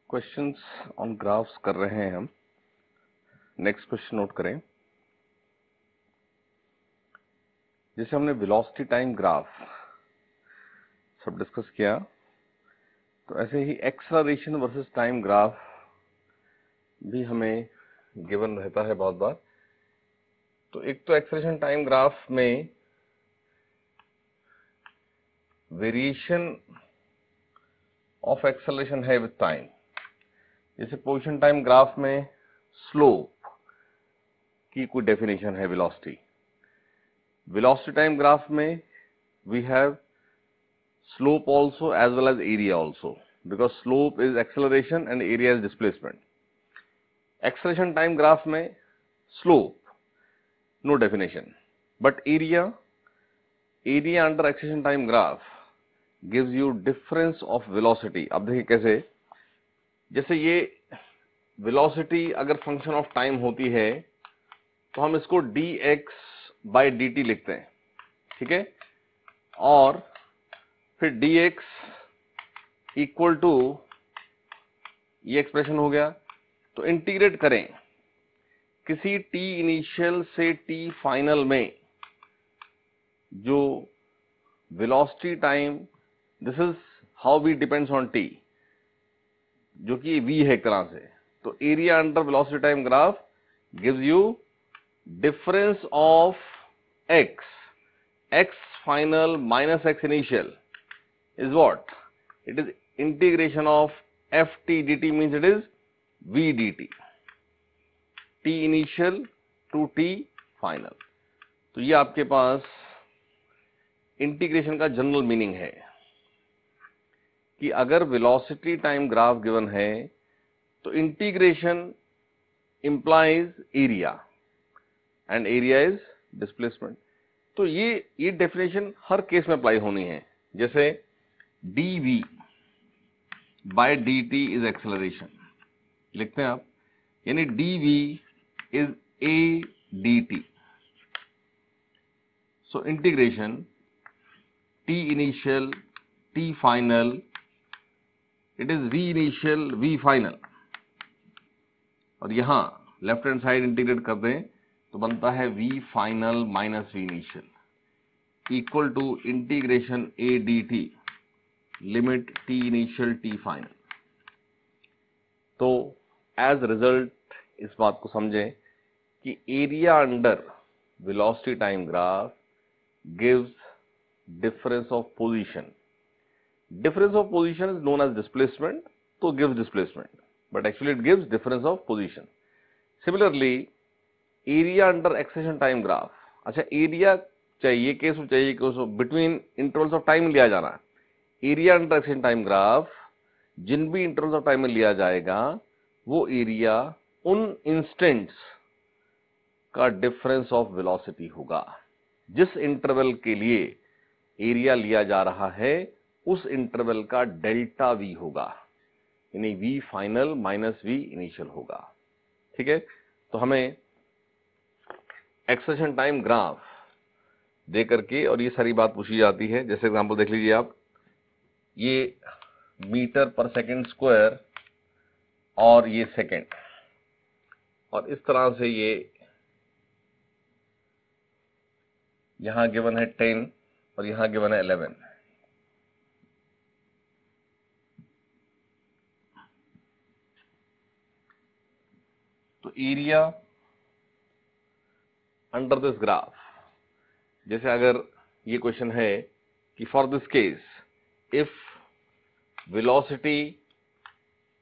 Questions on graphs कर रहे हैं हम। नेक्स्ट क्वेश्चन नोट करें। जैसे हमने वेलोसिटी टाइम ग्राफ सब डिस्कस किया, तो ऐसे ही एक्सेलरेशन वर्सेस टाइम ग्राफ भी हमें गिवन रहता है बहुत बार। तो एक तो एक्सेलरेशन टाइम ग्राफ में वेरिएशन ऑफ एक्सेलरेशन है विद टाइम। जैसे पोजीशन टाइम ग्राफ में स्लोप की कोई डेफिनेशन है वेलोसिटी। वेलोसिटी टाइम ग्राफ में we have slope also as well as area also, because slope is acceleration and area is displacement. Acceleration time graph में slope no definition, but area under acceleration time graph gives you difference of velocity. अब देखिए कैसे, जैसे ये velocity अगर function of time होती है तो हम इसको dx by dt लिखते हैं, ठीक है, और फिर dx इक्वल टू ये एक्सप्रेशन हो गया। तो इंटीग्रेट करें किसी t इनिशियल से t फाइनल में जो velocity time, this is how v depends on t, जो कि v है एक तरह से। तो area under velocity time graph gives you difference of x final minus x initial is what? It is integration of ft dt, means it is v dt, t initial to t final। तो ये आपके पास integration का general meaning है कि अगर velocity time graph given है तो integration implies area and area is displacement. तो ये डेफिनेशन हर केस में अप्लाई होनी है। जैसे dv by dt is acceleration लिखते हैं आप, यानी dv is a dt, so integration t initial t final, it is v initial v final, और यहां लेफ्ट हैंड साइड इंटीग्रेट कर दें तो बनता है v final minus v initial equal to integration a dt limit t initial t final. तो as result इस बात को समझें कि area under velocity time graph gives difference of position. Difference of position is known as displacement, तो gives displacement, but actually it gives difference of position. Similarly area under acceleration time graph, अच्छा area चाहिए case में, चाहिए case between intervals of time लिया जाना है। Area under acceleration time graph जिन भी इंटरवल्स ऑफ टाइम में लिया जाएगा वो एरिया उन इंस्टेंट्स का डिफरेंस ऑफ वेलोसिटी होगा। जिस इंटरवल के लिए एरिया लिया जा रहा है उस इंटरवल का डेल्टा v होगा, यानी v final minus v initial होगा, ठीक है। तो हमें एक्सेलरेशन टाइम ग्राफ दे करके और ये सारी बात पूछी जाती है। जैसे एग्जांपल देख लीजिए आप, ये मीटर पर सेकंड स्क्वायर और ये सेकंड, और इस तरह से ये यहां गिवन है 10 और यहां गिवन है 11। तो एरिया अंडर दिस ग्राफ, जैसे अगर ये क्वेश्चन है कि for this case if velocity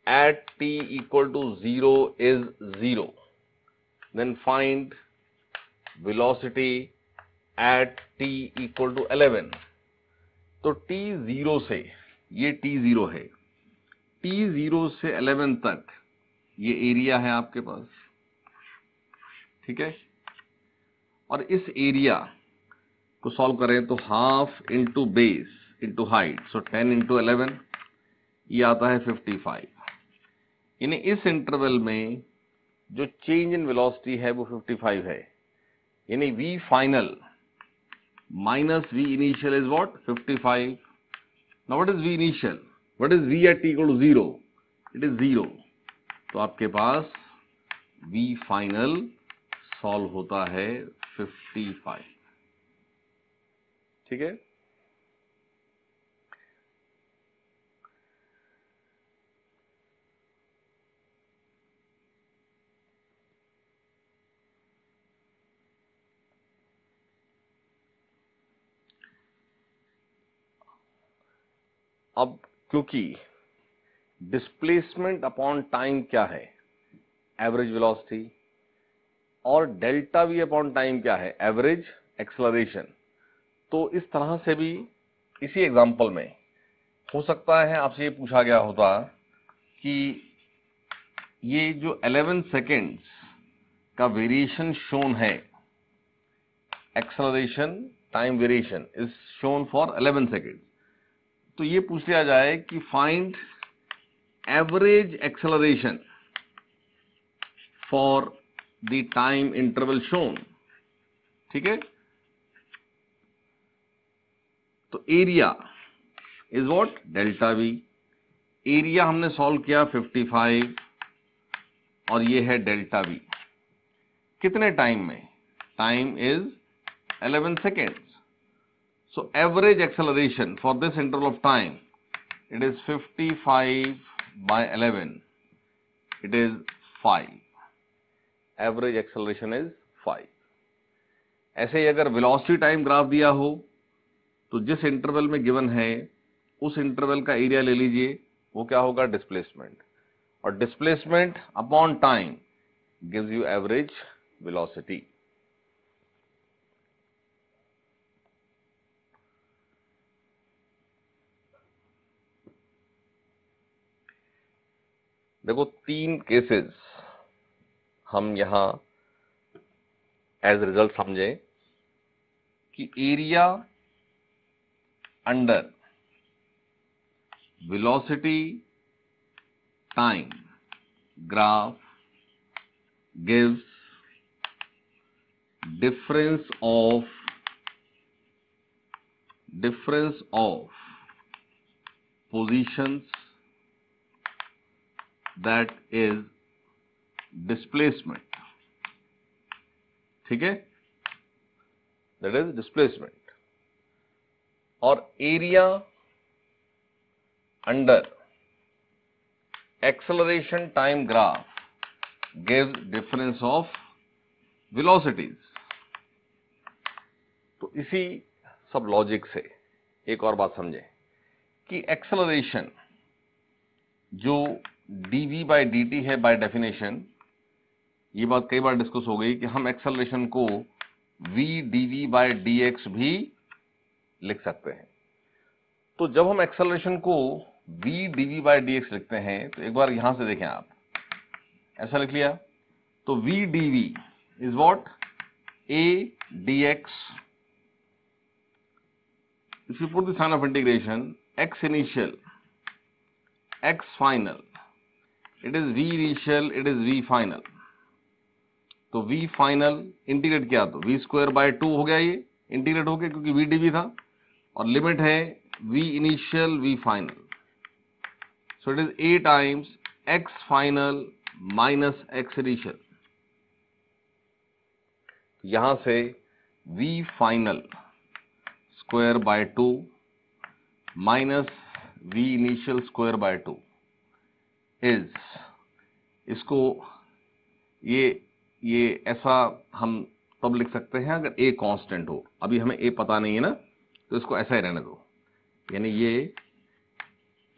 at t equal to 0 is 0, then find velocity at t equal to 11। तो t 0 से, ये t 0 है, t 0 से 11 तक ये एरिया है आपके पास, ठीक है। और इस एरिया को सॉल्व करें तो half into base into height, so 10 into 11 ये आता है 55। यानी इस इंटरवल में जो चेंज इन वेलोसिटी है वो 55 है, यानी v final minus v initial is what? 55। Now what is v initial? What is v at t equal to 0? It is 0, तो आपके पास v फाइनल सॉल्व होता है 55। ठीक है, अब क्योंकि डिस्प्लेसमेंट अपॉन टाइम क्या है, एवरेज वेलोसिटी, और डेल्टा वी अपॉन टाइम क्या है, एवरेज एक्सेलरेशन, तो इस तरह से भी इसी एग्जांपल में हो सकता है आपसे ये पूछा गया होता कि ये जो 11 सेकेंड्स का वेरिएशन शोन है, acceleration time variation is shown for 11 seconds, तो ये पूछ लिया जाए कि find average acceleration for the time interval shown. ठीक है, तो area is what, delta we. Area हमने सॉल्व किया 55 और ये है डेल्टा वी, कितने टाइम में, time is 11 seconds. So average acceleration for this interval of time, it is 55 by 11, it is 5, average acceleration is 5। ऐसे ही अगर वेलोसिटी टाइम ग्राफ दिया हो तो जिस इंटरवल में गिवन है उस इंटरवल का एरिया ले लीजिए, वो क्या होगा, डिस्प्लेसमेंट, और displacement upon time gives you average velocity. देखो 3 केसेस हम यहां एज रिजल्ट समझे कि area under velocity time graph gives difference of positions, that is displacement। ठीक है, that is displacement, और area under acceleration time graph gives difference of velocities। तो इसी सब लॉजिक से एक और बात समझे कि एक्सेलरेशन जो dv by dt है बाय डेफिनेशन, ये बात कई बार डिस्कस हो गई कि हम एक्सेलरेशन को v dv by dx भी लिख सकते हैं। तो जब हम एक्सेलरेशन को v dv by dx लिखते हैं तो एक बार यहां से देखें आप, ऐसा लिख लिया, तो v dv is what, a dx, if you put the sign of integration, x initial, x final, it is v initial, it is v final, तो v final इंटीग्रेट किया तो v स्क्वायर बाय 2 हो गया, ये integrate हो गया क्योंकि v dv था, और लिमिट है v initial v final, so it is a times x final minus x initial। यहां से v final square by 2 minus v initial square by 2 is, इसको ये ऐसा हम तब लिख सकते हैं अगर a कांस्टेंट हो। अभी हमें a पता नहीं है ना, तो इसको ऐसा ही रहने दो, यानी ये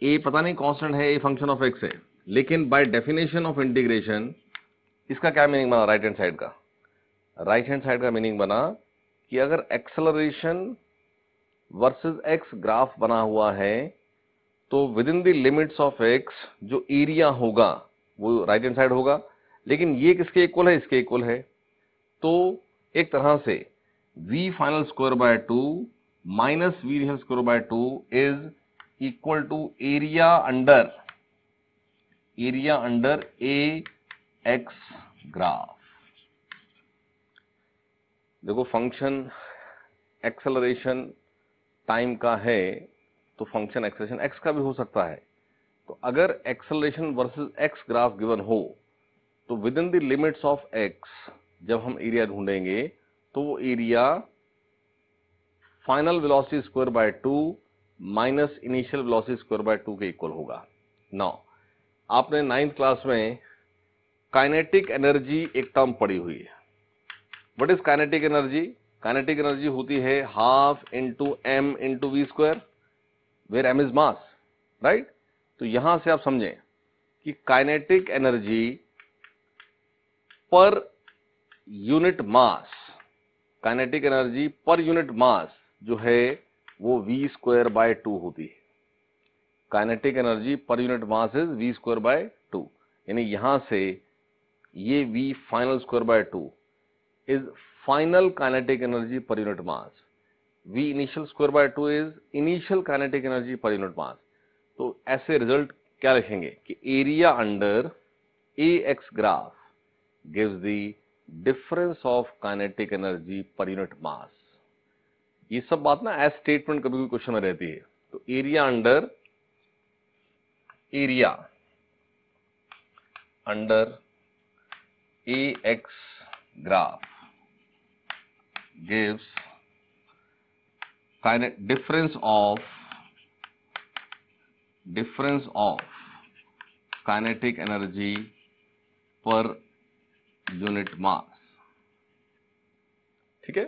a पता नहीं कांस्टेंट है, a फंक्शन ऑफ x है, लेकिन बाय डेफिनेशन ऑफ इंटीग्रेशन इसका क्या मीनिंग बना, राइट हैंड साइड का, राइट हैंड साइड का मीनिंग बना कि अगर एक्सेलरेशन वर्सेस x ग्राफ बना हुआ है तो with in the limits of x जो एरिया होगा वो राइट हैंड साइड होगा, लेकिन ये किसके इक्वल है, इसके इक्वल है। तो एक तरह से v final square by 2 minus v initial square by 2 is equal to area under a x graph. देखो फंक्शन एक्सेलरेशन टाइम का है तो फंक्शन एक्सेलरेशन x का भी हो सकता है, तो अगर acceleration versus x graph given हो तो with in the limits of x जब हम एरिया ढूंढेंगे तो वो area final velocity square by 2 minus initial velocity square by 2 के इक्वल होगा। नाउ आपने 9th क्लास में काइनेटिक एनर्जी एक टर्म पढ़ी हुई है। What is kinetic energy? Kinetic energy होती है half into M into V square, where M is mass, right? तो यहां से आप समझें कि kinetic energy per unit mass, kinetic energy per unit mass जो है वो v स्क्वायर बाय 2 होती है। Kinetic energy per unit mass is v square by 2, यानी यहां से ये v final square by 2 is final kinetic energy per unit mass, v initial square by 2 is initial kinetic energy per unit मास। तो ऐसे result क्या लिखेंगे कि area under ax graph gives the difference of kinetic energy per unit मास। ये सब बात ना as statement कभी भी क्वेश्चन में रहती है। तो area under ax graph gives difference of kinetic energy per unit mass। ठीक है,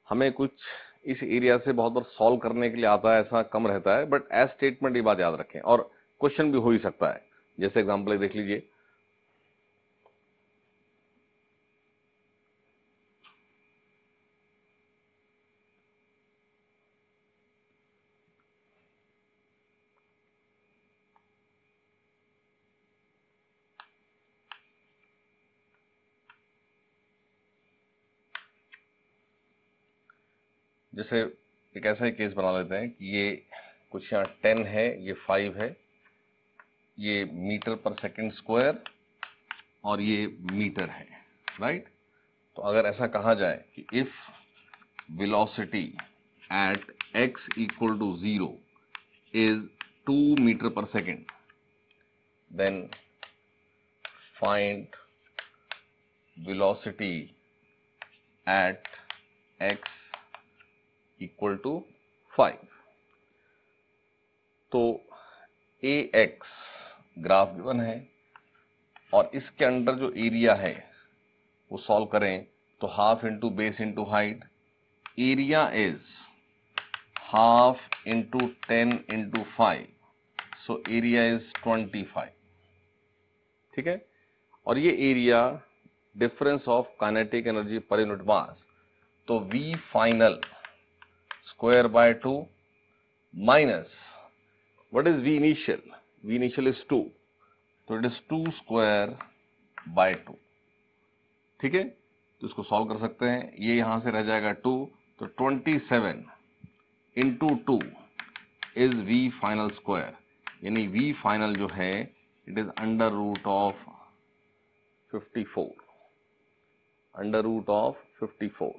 हमें कुछ इस एरिया से बहुत बार सॉल्व करने के लिए आता है, ऐसा कम रहता है, बट एज स्टेटमेंट ये बात याद रखें। और क्वेश्चन भी हो ही सकता है, जैसे एग्जांपल देख लीजिए। जैसे एक ऐसा ही केस बना लेते हैं कि ये कुछ यहाँ 10 है, ये 5 है, ये मीटर पर सेकंड स्क्वायर और ये मीटर है, राइट? तो अगर ऐसा कहा जाए कि if velocity at x equal to 0 is 2 metre per second, then find velocity at x equal to 5। तो ax ग्राफ गिवन है और इसके अंडर जो एरिया है वो सॉल्व करें तो half into base into height, area is half into 10 into 5, so area is 25। ठीक है, और ये area difference of kinetic energy per unit मास, तो v final square by 2 minus what is v initial? v initial is 2, तो it is 2 square by 2। ठीक है, तो इसको सॉल्व कर सकते हैं, ये यहां से रह जाएगा 2, तो 27 into 2 is v final square, यानी v फाइनल जो है it is under root of 54, under root of 54।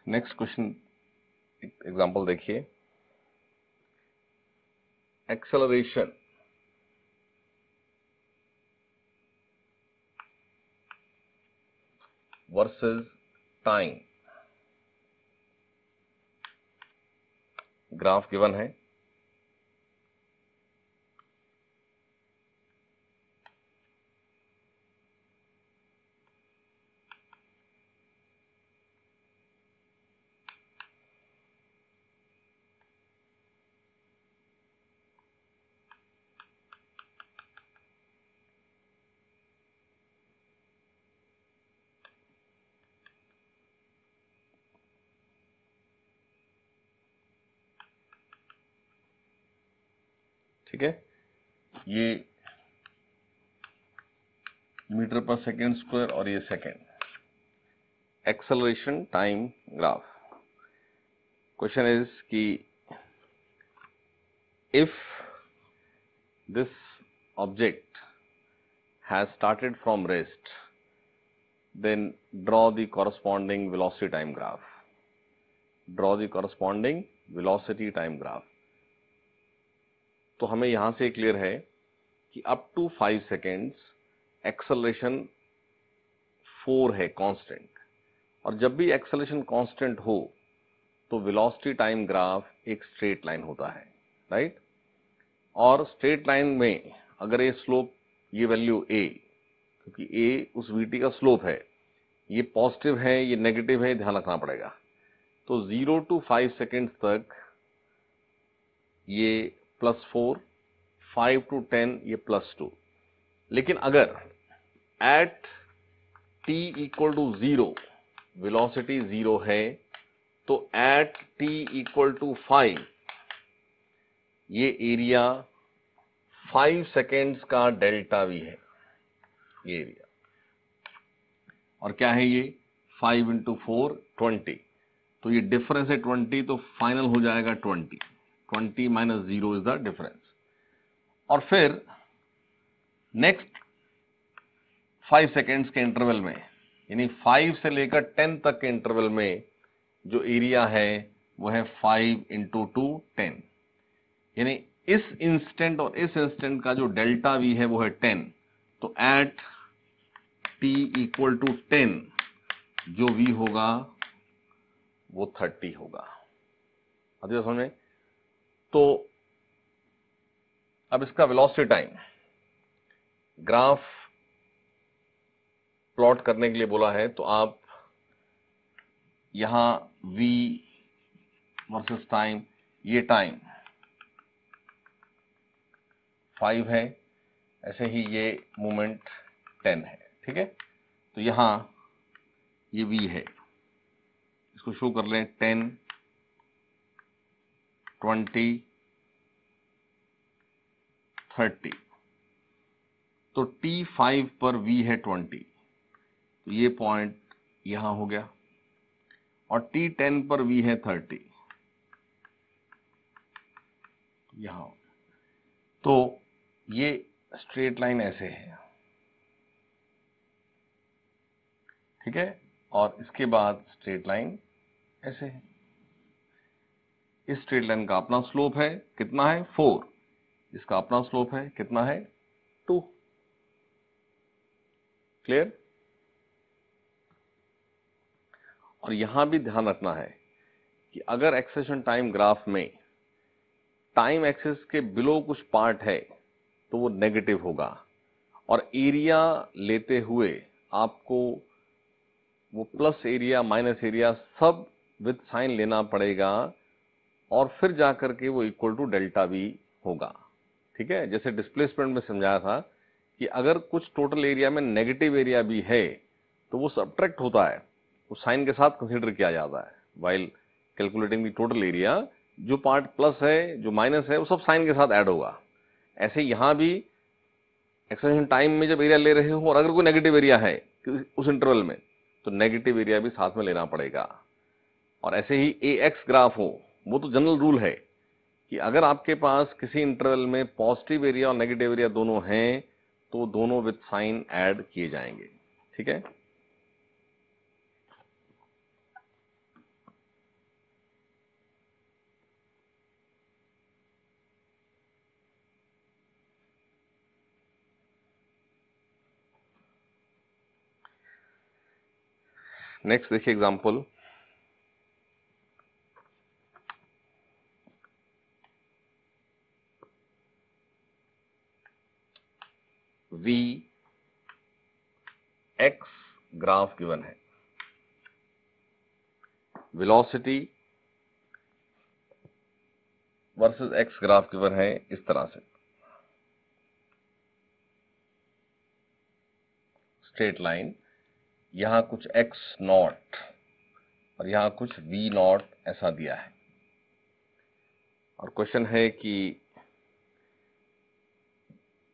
Next question example देखिए, acceleration versus time graph given है। ठीक है, ये मीटर पर सेकेंड स्क्वायर और ये second, acceleration time graph. Question is कि if this object has started from rest, then draw the corresponding velocity time graph. Draw the corresponding velocity time graph. तो हमें यहां से क्लियर है कि up to 5 seconds acceleration 4 है constant, और जब भी एक्सेलरेशन कांस्टेंट हो तो वेलोसिटी टाइम ग्राफ एक स्ट्रेट लाइन होता है, राइट? और स्ट्रेट लाइन में अगर ये स्लोप, ये वैल्यू a, क्योंकि a उस vt का स्लोप है, ये पॉजिटिव है, ये नेगेटिव है, ध्यान रखना पड़ेगा। तो 0 to 5 सेकेंड्स तक ये +4, 5 to 10 ये +2। लेकिन अगर at t equal to 0 velocity 0 है, तो एट t इक्वल टू 5 ये एरिया 5 सेकेंड्स का डेल्टा v है, ये एरिया। और क्या है ये? 5 into 4 20, तो ये डिफरेंस है 20, तो फाइनल हो जाएगा 20 minus 0 इज द डिफरेंस। और फिर नेक्स्ट 5 सेकेंड्स के इंटरवल में, यानी 5 से लेकर 10 तक के इंटरवल में जो एरिया है वो है 5 into 2 10, यानी इस इंस्टेंट और इस इंस्टेंट का जो डेल्टा वी है वो है 10। तो एट t इक्वल टू 10 जो v होगा वो 30 होगा। आती है समझ में? तो अब इसका वेलोसिटी टाइम ग्राफ प्लॉट करने के लिए बोला है, तो आप यहां v वर्सेस टाइम, ये टाइम 5 है, ऐसे ही ये मोमेंट 10 है, ठीक है? तो यहां ये v है, इसको शो कर लें 10, 20, 30। तो t5 पर v है 20, तो ये पॉइंट यहां हो गया, और t10 पर v है 30 यहां। तो ये स्ट्रेट लाइन ऐसे है, ठीक है? और इसके बाद स्ट्रेट लाइन ऐसे है। इस स्ट्रेट लाइन का अपना स्लोप है, कितना है? 4। इसका अपना स्लोप है, कितना है? 2। क्लियर? और यहां भी ध्यान रखना है कि अगर एक्सेलरेशन टाइम ग्राफ में टाइम एक्सिस के बिलो कुछ पार्ट है तो वो नेगेटिव होगा, और एरिया लेते हुए आपको वो प्लस एरिया माइनस एरिया सब विद साइन लेना पड़ेगा, और फिर जाकर के वो इक्वल टू डेल्टा वी होगा, ठीक है? जैसे डिस्प्लेसमेंट में समझाया था कि अगर कुछ टोटल एरिया में नेगेटिव एरिया भी है तो वो सब्ट्रैक्ट होता है, वो साइन के साथ कंसीडर किया जाता है while calculating the total area. जो पार्ट प्लस है, जो माइनस है, वो सब साइन के साथ ऐड होगा। ऐसे यहां भी एक्सेलरेशन टाइम में जब एरिया ले रहे हो और अगर कोई नेगेटिव एरिया है उस इंटरवल में, तो नेगेटिव एरिया भी साथ में लेना पड़ेगा। और ऐसे ही AX ग्राफ हो, वो तो जनरल रूल है कि अगर आपके पास किसी इंटरवल में पॉजिटिव एरिया और नेगेटिव एरिया दोनों हैं तो दोनों विद साइन ऐड किए जाएंगे, ठीक है? नेक्स्ट देखिए एग्जांपल। Vx ग्राफ गिवन है, velocity versus x graph given है इस तरह से, स्ट्रेट लाइन, यहां कुछ x0 और यहां कुछ v0 ऐसा दिया है। और क्वेश्चन है कि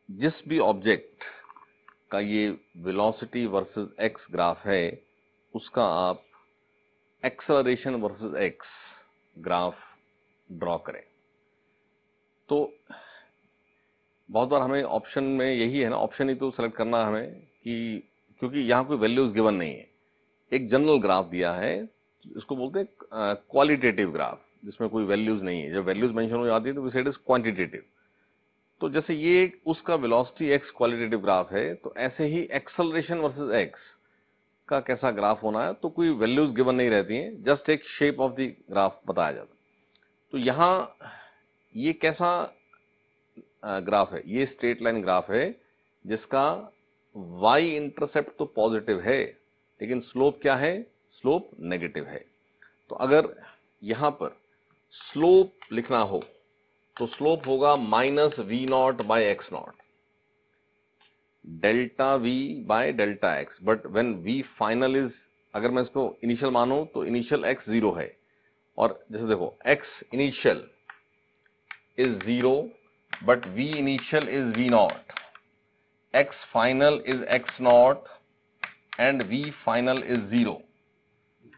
जिस भी ऑब्जेक्ट का ये वेलोसिटी वर्सेस x ग्राफ है, उसका आप acceleration versus x graph draw करें। तो बहुत बार हमें ऑप्शन में यही है ना, ऑप्शन ही तो सेलेक्ट करना है हमें, कि क्योंकि यहाँ कोई वैल्यूज गिवन नहीं है, एक जनरल ग्राफ दिया है, इसको बोलते हैं क्वालिटेटिव ग्राफ, जिसमें कोई वैल्यूज नहीं है। जब वैल्यूज मेंशन हो जाती है तो वी सेड इज क्वांटिटेटिव। तो जैसे ये उसका वेलोसिटी एक्स क्वालिटेटिव ग्राफ है, तो ऐसे ही एक्सेलरेशन वर्सेस एक्स का कैसा ग्राफ होना है, तो कोई वैल्यूज गिवन नहीं रहती हैं, जस्ट एक शेप ऑफ द ग्राफ बताया जाता है। तो यहाँ ये कैसा ग्राफ है, ये स्ट्रेट लाइन ग्राफ है जिसका y इंटरसेप्ट तो पॉजिटिव है, लेकिन स्लोप क्या है, स्लोप नेगेटिव है। तो अगर यहां पर स्लोप लिखना हो तो स्लोप होगा minus we not by x not, delta V by delta X. But when V final is, अगर मैं इसको इनिशियल मानूं तो इनिशियल एक्स 0 है, और जैसे देखो x initial is 0, but V initial is V naught, X final is X naught, and V final is 0.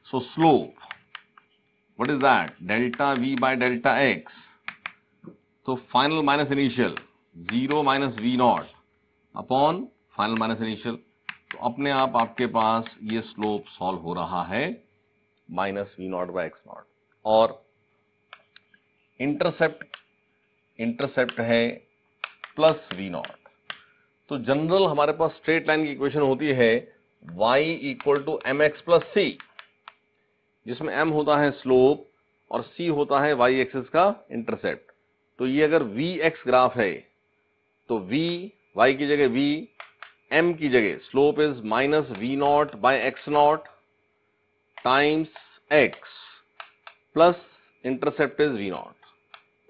So slope, what is that? Delta V by delta X. So final minus initial, 0 minus V naught upon final minus initial. तो अपने आप आपके पास ये slope solve हो रहा है minus we not by x naught, और intercept है प्लस वी नॉट। तो जनरल हमारे पास स्ट्रेट लाइन की इक्वेशन होती है y equal to m x plus c, जिसमें m होता है स्लोप और c होता है y एक्सिस का इंटरसेप्ट। तो ये अगर vx ग्राफ है तो v, y की जगह v, m की जगह slope is minus we not by x not times x plus intercept is V not.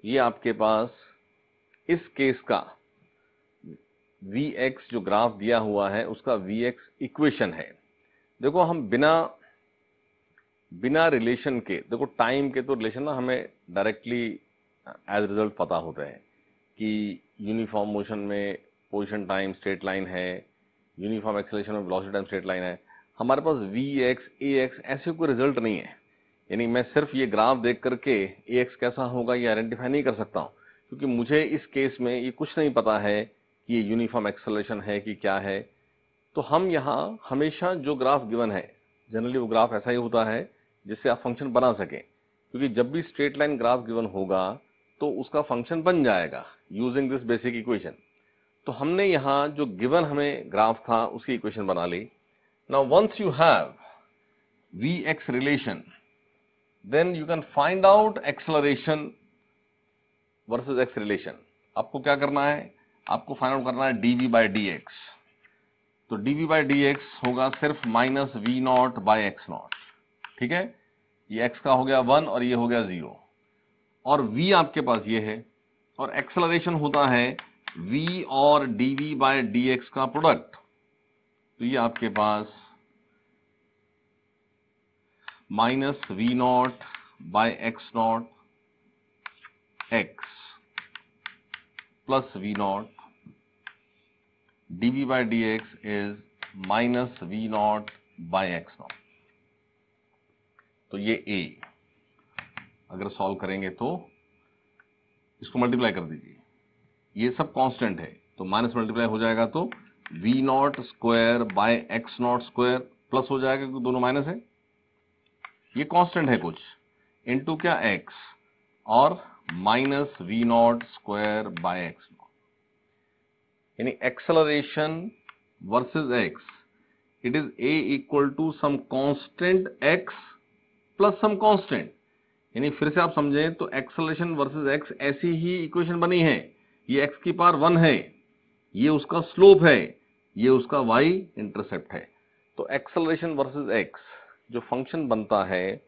ये आपके पास इस केस का Vx जो ग्राफ दिया हुआ है उसका Vx इक्वेशन है। देखो हम बिना रिलेशन के, देखो टाइम के तो रिलेशन ना हमें डायरेक्टली एज रिजल्ट पता होता है कि यूनिफॉर्म मोशन में पोजीशन टाइम स्ट्रेट लाइन है, यूनिफॉर्म एक्सेलरेशन में वेलोसिटी टाइम स्ट्रेट लाइन है। हमारे पास Vx Ax ऐसे कोई रिजल्ट नहीं है, यानी मैं सिर्फ ये ग्राफ देख करके Ax कैसा होगा ये आइडेंटिफाई नहीं कर सकता हूं, क्योंकि मुझे इस केस में ये कुछ नहीं पता है कि ये यूनिफॉर्म एक्सेलरेशन है कि क्या है। तो हम यहाँ हमेशा जो ग्राफ गिवन है, जनरली वो ग्राफ ऐसा ही होता है जिससे आप फंक्शन बना सकें, क्योंकि जब भी स्ट्रेट लाइन ग्राफ गिवन होगा तो उसका फंक्शन बन जाएगा यूजिंग दिस बेसिक इक्वेशन। तो हमने यहाँ जो गिवन हमें ग्राफ था उसकी इक्वेशन बना ली। Now once you have Vx relation, then you can find out acceleration versus x relation। आपको क्या करना है, आपको फाइंड आउट करना है dv by dx। तो dv by dx होगा सिर्फ minus we not by x not, ठीक है। ये x का हो गया 1 और ये हो गया 0, और v आपके पास ये है, और एक्सेलरेशन होता है v और dv by dx का प्रोडक्ट। तो ये आपके पास minus we not by x naught x plus v naught dv by dx is minus we not by x naught. तो ये a अगर सॉल्व करेंगे तो इसको मल्टीप्लाई कर दीजिए, ये सब कांस्टेंट है तो माइनस मल्टीप्लाई हो जाएगा तो V not square by x not square plus हो जाएगा क्योंकि दोनों माइनस है, ये कांस्टेंट है कुछ, इनटू क्या x, और minus we not square by x naught, यानी acceleration versus x, it is a equal to some constant x plus some constant. यानी फिर से आप समझें तो एक्सेलरेशन वर्सेस x ऐसी ही इक्वेशन बनी है, ये x की पावर 1 है, ये उसका स्लोप है, ये उसका y इंटरसेप्ट है। तो एक्सेलरेशन वर्सेस x जो फंक्शन बनता है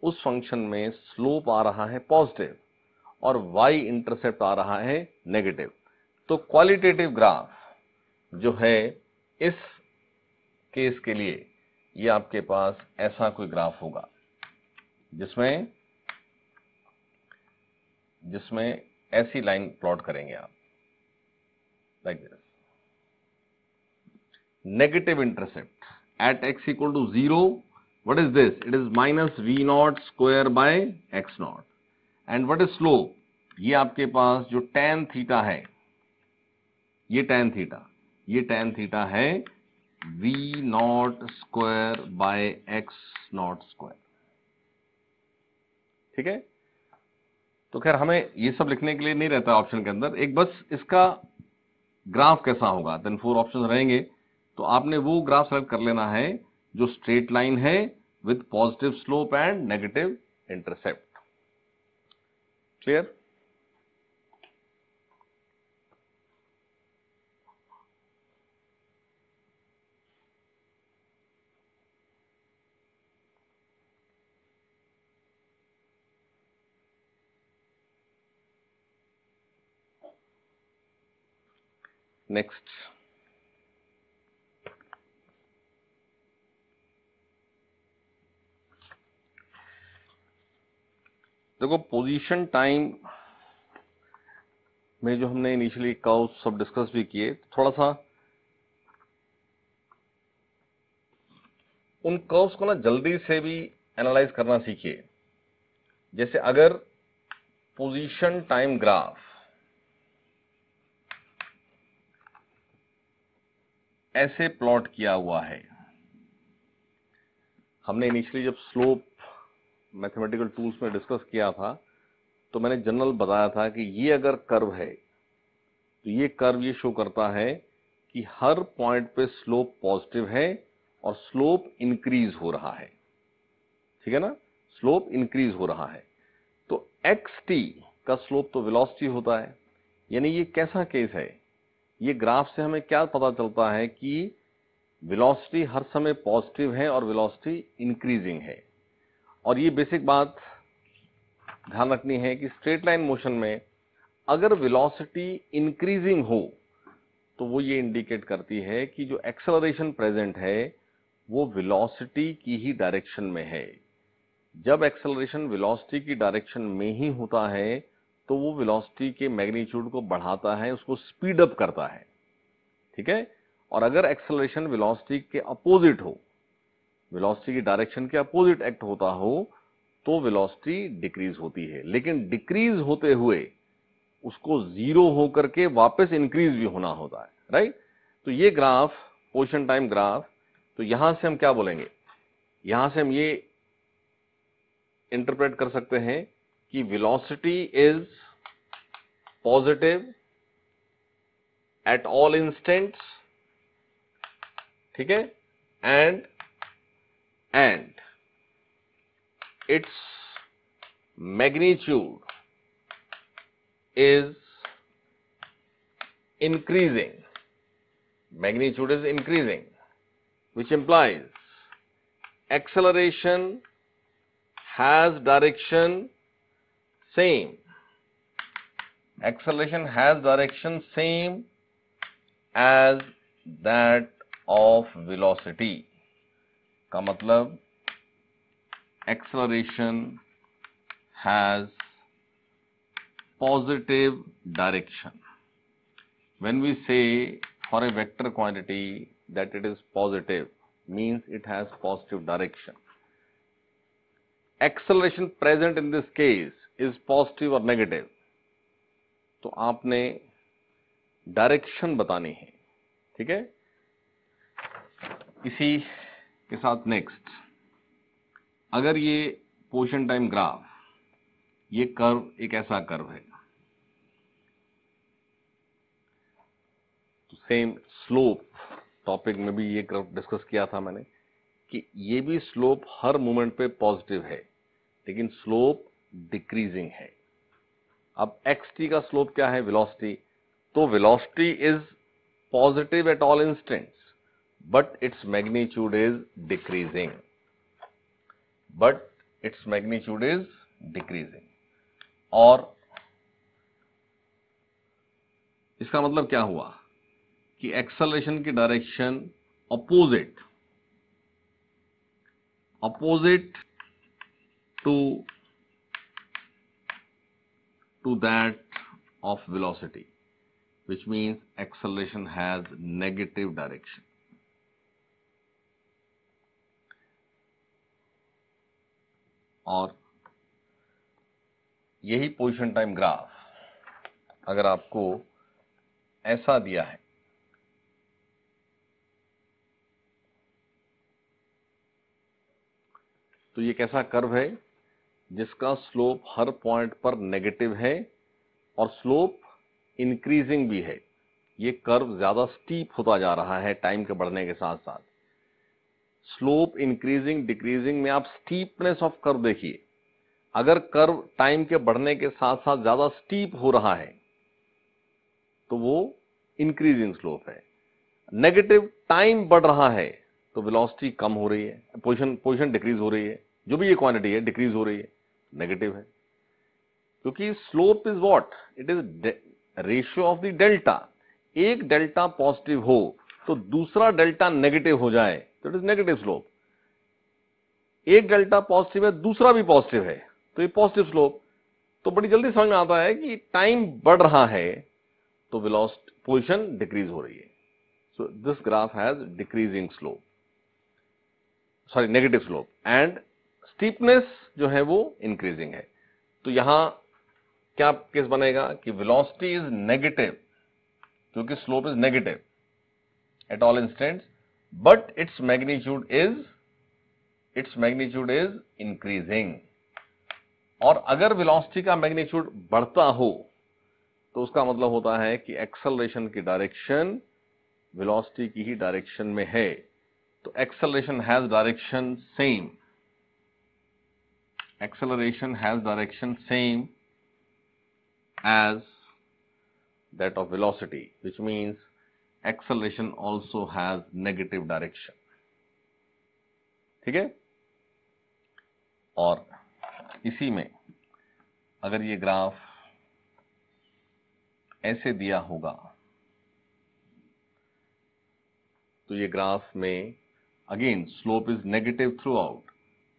उस फंक्शन में स्लोप आ रहा है पॉजिटिव और y इंटरसेप्ट आ रहा है नेगेटिव। तो क्वालिटेटिव ग्राफ जो है इस केस के लिए ये आपके पास ऐसा कोई ग्राफ होगा जिसमें ऐसी लाइन प्लॉट करेंगे आप, like this, negative intercept at x equal to 0 What is this? It is minus v not square by x not. And what is slope? ये आपके पास जो tan थीटा है, ये tan थीटा है v not square by x not square. ठीक है. तो खैर हमें ये सब लिखने के लिए नहीं रहता ऑप्शन के अंदर, एक बस इसका ग्राफ कैसा होगा, देन 4 ऑप्शन रहेंगे, तो आपने वो ग्राफ सेलेक्ट कर लेना है जो स्ट्रेट लाइन है with positive slope and negative intercept. Clear? Next, देखो पोजीशन टाइम में जो हमने इनिशियली कर्व सब डिस्कस भी किए, थोड़ा सा उन कर्व्स को ना जल्दी से भी एनालाइज करना सीखिए. जैसे अगर पोजीशन टाइम ग्राफ ऐसे प्लॉट किया हुआ है, हमने इनिशियली जब स्लोप मैथमेटिकल टूल्स में डिस्कस किया था तो मैंने जनरल बताया था कि ये अगर कर्व है तो ये कर्व ये शो करता है कि हर पॉइंट पे स्लोप पॉजिटिव है और स्लोप इंक्रीज हो रहा है. ठीक है ना, स्लोप इंक्रीज हो रहा है. तो xt का स्लोप तो वेलोसिटी होता है. यानी ये कैसा केस है, ये ग्राफ से हमें क्या पता चलता है कि वेलोसिटी हर समय पॉजिटिव है और वेलोसिटी इंक्रीजिंग है. और ये बेसिक बात ध्यान रखनी है कि स्ट्रेट लाइन मोशन में अगर वेलोसिटी इंक्रीजिंग हो तो वो ये इंडिकेट करती है कि जो एक्सेलरेशन प्रेजेंट है वो वेलोसिटी की ही डायरेक्शन में है. जब एक्सेलरेशन वेलोसिटी की डायरेक्शन में ही होता है तो वो वेलोसिटी के मैग्नीट्यूड को बढ़ाता है, उसको स्पीड अप करता है. ठीक है. और अगर एक्सेलरेशन वेलोसिटी के अपोजिट हो, वेलोसिटी की डायरेक्शन के अपोजिट एक्ट होता हो, तो वेलोसिटी डिक्रीज होती है. लेकिन डिक्रीज होते हुए उसको जीरो होकर के वापस इंक्रीज भी होना होता है. राइट. तो ये ग्राफ पोजीशन टाइम ग्राफ, तो यहां से हम क्या बोलेंगे, यहां से हम ये इंटरप्रेट कर सकते हैं कि velocity is positive eight all instants. ठीक है. And its magnitude is increasing. Magnitude is increasing, which implies acceleration has direction same. Acceleration has direction same as that of velocity. का मतलब acceleration has positive direction. When we say for a vector quantity that it is positive, means it has positive direction. Acceleration present in this case is positive or negative. तो आपने direction बतानी है. ठीक है. इसी के साथ नेक्स्ट, अगर ये पोजीशन टाइम ग्राफ, ये कर्व एक ऐसा कर्व है, तो सेम स्लोप टॉपिक में भी ये कर्व डिस्कस किया था मैंने कि ये भी स्लोप हर मोमेंट पे पॉजिटिव है लेकिन स्लोप डिक्रीजिंग है. अब xt का स्लोप क्या है, वेलोसिटी. तो velocity is positive eight all instants but its magnitude is decreasing. और इसका मतलब क्या हुआ कि एक्सेलरेशन की direction opposite to that of velocity, which means acceleration has negative direction. और यही पोजीशन टाइम ग्राफ अगर आपको ऐसा दिया है, तो ये कैसा कर्व है जिसका स्लोप हर पॉइंट पर नेगेटिव है और स्लोप इंक्रीजिंग भी है। ये कर्व ज्यादा स्टीप होता जा रहा है टाइम के बढ़ने के साथ साथ। स्लोप इंक्रीजिंग डिक्रीजिंग में आप स्टीपनेस ऑफ कर्व देखिए, अगर कर्व टाइम के बढ़ने के साथ साथ ज्यादा स्टीप हो रहा है तो वो इंक्रीजिंग स्लोप है। नेगेटिव टाइम बढ़ रहा है तो वेलोसिटी कम हो रही है, पोजीशन डिक्रीज हो रही है, जो भी ये क्वांटिटी है डिक्रीज हो रही है, नेगेटिव है। क्योंकि slope is what, it is ratio of the delta. एक डेल्टा पॉजिटिव हो तो दूसरा डेल्टा नेगेटिव हो जाए तो इट इज नेगेटिव स्लोप। एक डेल्टा पॉजिटिव है दूसरा भी पॉजिटिव है तो ये पॉजिटिव स्लोप। तो बड़ी जल्दी समझ में आता है कि टाइम बढ़ रहा है तो वेलोसिटी पोजीशन डिक्रीज हो रही है। So this graph has decreasing slope, sorry negative slope, and steepness जो है वो इंक्रीजिंग है। तो यहां क्या केस बनेगा कि वेलोसिटी इज नेगेटिव क्योंकि slope is negative at all instants, but its magnitude is increasing. और अगर वेलोसिटी का मैग्नीट्यूड बढ़ता हो तो उसका मतलब होता है कि एक्सेलरेशन की डायरेक्शन वेलोसिटी की ही डायरेक्शन में है। तो acceleration has direction same, acceleration has direction same as that of velocity, which means acceleration also has negative direction. ठीक है? और इसी में अगर ये ग्राफ ऐसे दिया होगा तो ये ग्राफ में again slope is negative through out,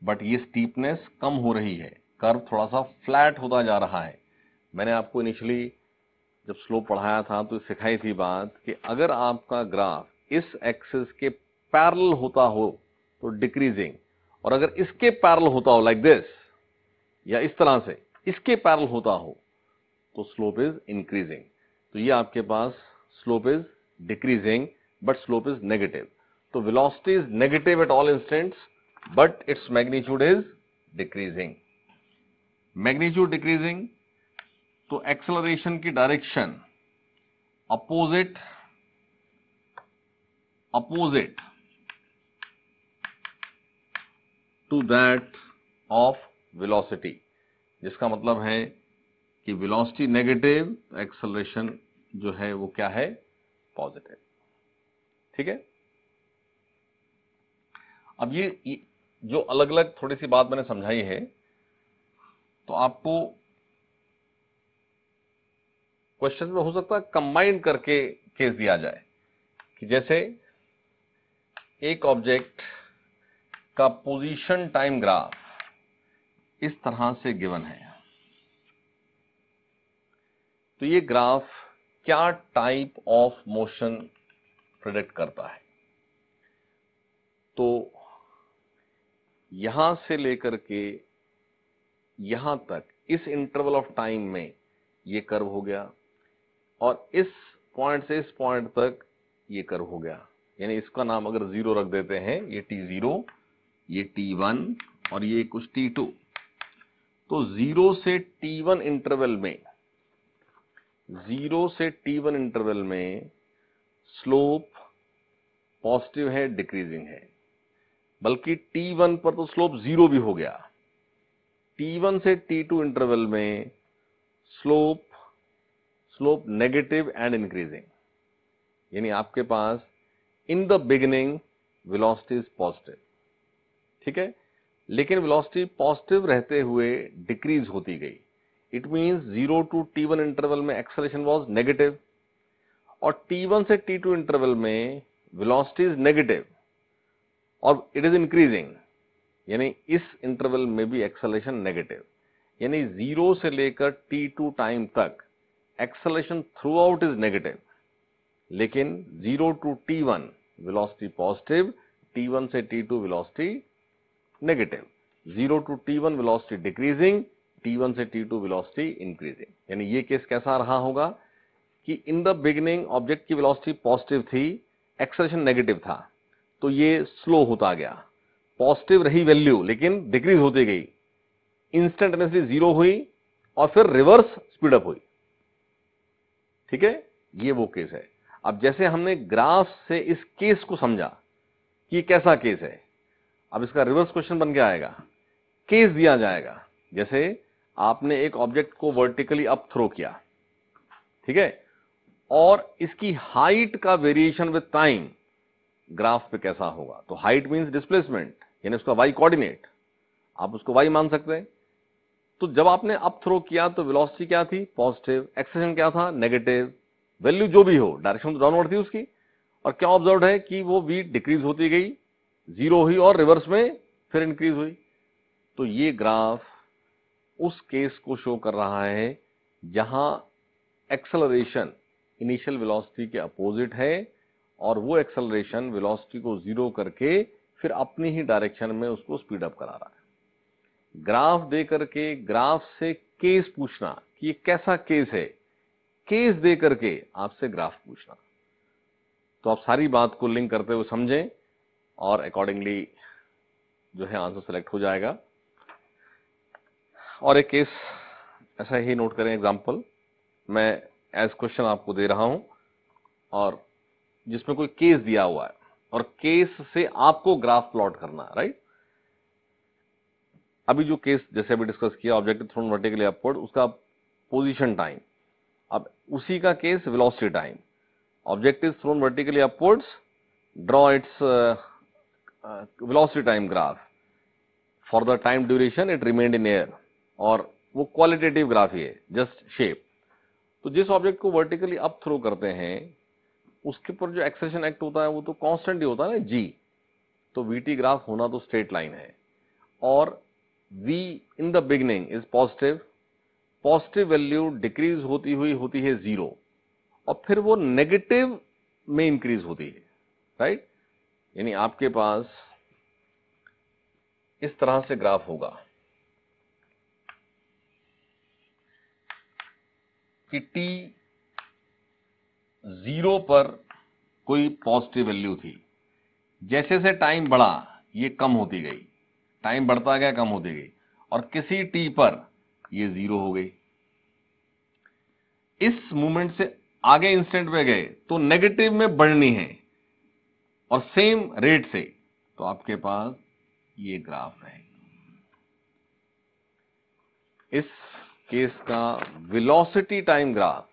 but ये स्टीपनेस कम हो रही है, कर्व थोड़ा सा फ्लैट होता जा रहा है। मैंने आपको इनिशियली जब स्लोप पढ़ाया था तो सिखाई थी बात कि अगर आपका ग्राफ इस एक्सिस के पैरेलल होता हो तो डिक्रीजिंग, और अगर इसके पैरेलल होता हो लाइक दिस या इस तरह से इसके पैरेलल होता हो तो स्लोप इज इंक्रीजिंग। तो ये आपके पास slope is decreasing but slope is negative. तो velocity is negative at all instants but its magnitude is decreasing. Magnitude decreasing तो acceleration की direction opposite to that of velocity, जिसका मतलब है कि velocity negative, acceleration जो है वो क्या है, पॉजिटिव। ठीक है? अब ये जो अलग अलग थोड़ी सी बात मैंने समझाई है, तो आपको क्वेश्चन में हो सकता है कंबाइन करके केस दिया जाए कि जैसे एक ऑब्जेक्ट का पोजीशन टाइम ग्राफ इस तरह से गिवन है, तो ये ग्राफ क्या टाइप ऑफ मोशन प्रेडिक्ट करता है। तो यहां से लेकर के यहां तक इस इंटरवल ऑफ टाइम में ये कर्व हो गया और इस पॉइंट से इस पॉइंट तक ये कर्व हो गया, यानी इसका नाम अगर 0 रख देते हैं, ये T0, ये T1 और ये कुछ T2, तो 0 से T1 इंटरवल में स्लोप पॉजिटिव है, डिक्रीजिंग है, बल्कि T1 पर तो स्लोप 0 भी हो गया। T1 से T2 इंटरवल में स्लोप नेगेटिव एंड इंक्रीजिंग, यानी आपके पास in the beginning velocity is positive, ठीक है, लेकिन वेलोसिटी पॉजिटिव रहते हुए डिक्रीज होती गई। It means 0 to T1 interval में एक्सेलरेशन वाज नेगेटिव और T1 से T2 इंटरवल में वेलोसिटी इज नेगेटिव और इट इज इंक्रीजिंग, यानी इस इंटरवल में भी एक्सेलरेशन नेगेटिव, यानी 0 से लेकर T2 टाइम तक acceleration throughout is negative, लेकिन 0 to T1 velocity positive, T1 से T2 velocity negative. 0 to t1 velocity decreasing, t1 से t2 वेलोसिटी इंक्रीजिंग। यानी ये केस कैसा रहा होगा कि इन द बिगिनिंग ऑब्जेक्ट की वेलोसिटी पॉजिटिव थी, एक्सेलरेशन नेगेटिव था, तो ये स्लो होता गया, पॉजिटिव रही वैल्यू लेकिन डिक्रीज होती गई, इंस्टेंटेनियसली 0 हुई और फिर रिवर्स स्पीड अप हुई। ठीक है, ये वो केस है। अब जैसे हमने ग्राफ से इस केस को समझा कि कैसा केस है, अब इसका रिवर्स क्वेश्चन बन के आएगा, केस दिया जाएगा। जैसे आपने एक ऑब्जेक्ट को वर्टिकली अप थ्रो किया, ठीक है, और इसकी हाइट का वेरिएशन विद टाइम ग्राफ पे कैसा होगा। तो हाइट मींस डिस्प्लेसमेंट, यानी उसका वाई कोऑर्डिनेट, आप उसको वाई मान सकते हैं। तो जब आपने अप थ्रो किया तो वेलोसिटी क्या थी, पॉजिटिव, एक्सेलरेशन क्या था, नेगेटिव, वैल्यू जो भी हो, डायरेक्शन तो डाउनवर्ड थी उसकी, और क्या ऑब्जर्व है कि वो वी डिक्रीज होती गई, 0 हुई और रिवर्स में फिर इंक्रीज हुई। तो ये ग्राफ उस केस को शो कर रहा है जहां एक्सेलरेशन इनिशियल वेलोसिटी के अपोजिट है और वो एक्सेलरेशन वेलोसिटी को 0 करके फिर अपनी ही डायरेक्शन में उसको स्पीड अप करा रहा है। ग्राफ दे करके ग्राफ से केस पूछना कि ये कैसा केस है, केस दे करके आपसे ग्राफ पूछना। तो आप सारी बात को लिंक करते हुए समझें और अकॉर्डिंगली जो है आंसर सेलेक्ट हो जाएगा। और एक केस ऐसा ही नोट करें, एग्जांपल मैं एज क्वेश्चन आपको दे रहा हूं और जिसमें कोई केस दिया हुआ है और केस से आपको ग्राफ प्लॉट करना है, राइट। अभी जो केस जैसे अभी डिस्कस किया, ऑब्जेक्ट थ्रोन वर्टिकली अपवर्ड, उसका पोजीशन टाइम, अब उसी का case velocity time, object is thrown vertically upwards, draw its velocity time graph for the time duration it remained in air, और वो क्वालिटेटिव ग्राफ ही है, जस्ट शेप। तो जिस object को वर्टिकली अप थ्रो करते हैं उसके ऊपर जो एक्सेलरेशन एक्ट होता है वो तो कांस्टेंट ही होता है ना, जी। तो वीटी ग्राफ होना तो स्ट्रेट लाइन है, और v in the beginning is positive, positive value decrease होती है 0 और फिर वो नेगेटिव में इंक्रीज होती है, राइट। यानी आपके पास इस तरह से ग्राफ होगा कि t 0 पर कोई पॉजिटिव वैल्यू थी, जैसे जैसे टाइम बढ़ा ये कम होती गई, टाइम बढ़ता गया कम होती गई, और किसी t पर ये 0 हो गई। इस मूवमेंट से आगे इंस्टेंट पे गए तो नेगेटिव में बढ़नी है और सेम रेट से, तो आपके पास ये ग्राफ है। इस केस का वेलोसिटी टाइम ग्राफ,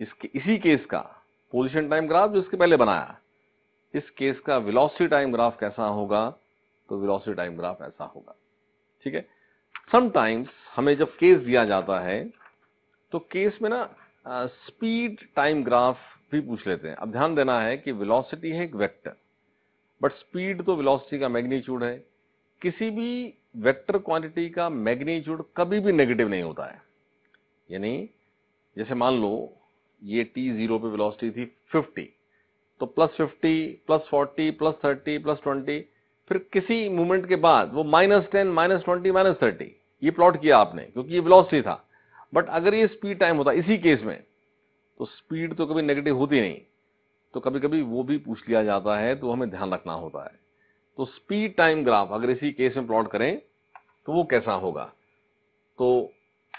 इसी केस का पोजीशन टाइम ग्राफ जो इसके पहले बनाया, इस केस का वेलोसिटी टाइम ग्राफ कैसा होगा, तो वेलोसिटी टाइम ग्राफ ऐसा होगा। ठीक है, समटाइम्स हमें जब केस दिया जाता है तो केस में ना स्पीड टाइम ग्राफ भी पूछ लेते हैं। अब ध्यान देना है कि वेलोसिटी है एक वेक्टर, बट स्पीड तो वेलोसिटी का मैग्नीट्यूड है। किसी भी वेक्टर क्वांटिटी का मैग्नीट्यूड कभी भी नेगेटिव नहीं होता है। यानी जैसे मान लो ये t0 पे वेलोसिटी थी 50, तो +50, +40, +30, +20, फिर किसी मूवमेंट के बाद वो -10, -20, -30 ये प्लॉट किया आपने क्योंकि ये वेलोसिटी था। बट अगर ये स्पीड टाइम होता इसी केस में, तो स्पीड तो कभी नेगेटिव होती नहीं, तो कभी कभी वो भी पूछ लिया जाता है, तो हमें ध्यान रखना होता है। तो स्पीड टाइम ग्राफ अगर इसी केस में प्लॉट करें तो वो कैसा होगा, तो